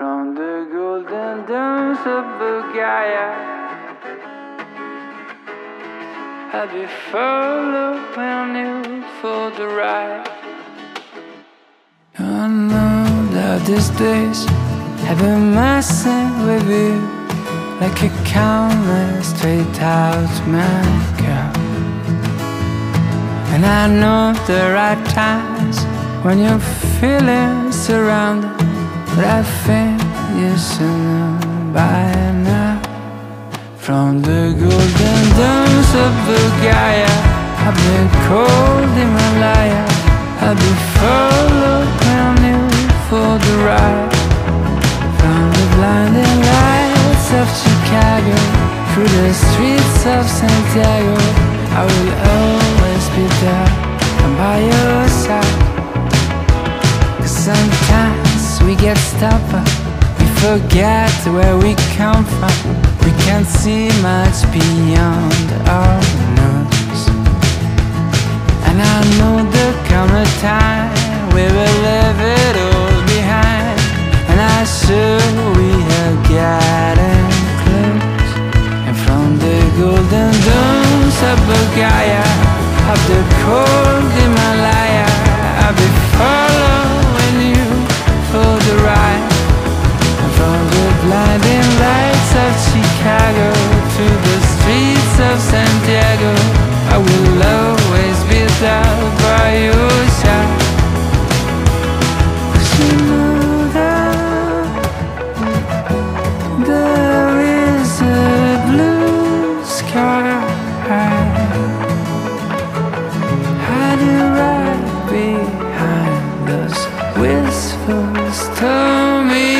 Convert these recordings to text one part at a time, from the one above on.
From the golden domes of Bulgaria, I'll be following you for the ride. I know that these days have been messing with you like a countless straight out makeup. And I know the right times when you're feeling surrounded, but I think you should know by now. From the golden domes of Bulgaria, I've been cold Himalaya, I'll be following you for the ride. From the blinding lights of Chicago through the streets of Santiago, I will always be there and by your side. 'Cause sometimes we get stubborn, we forget where we come from. We can't see much beyond our nose. And I know there'll come a time we will leave it all behind, and I'm sure we are getting close. And from the golden domes of Bulgaria, of the cold Himalaya, I'll be following you for the ride. And from the blinding lights of Chicago to the streets of Santiago, I will always be there by your side. 'Cause you know that there is a blue sky hiding right behind those wistful stormy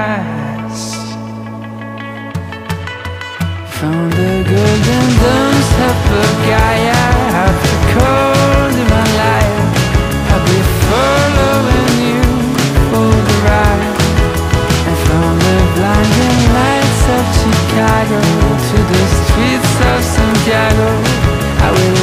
eyes. From the golden domes of Bulgaria, of the cold Himalaya, I'll be following you for the ride. And from the blinding lights of Chicago to the streets of Santiago, I will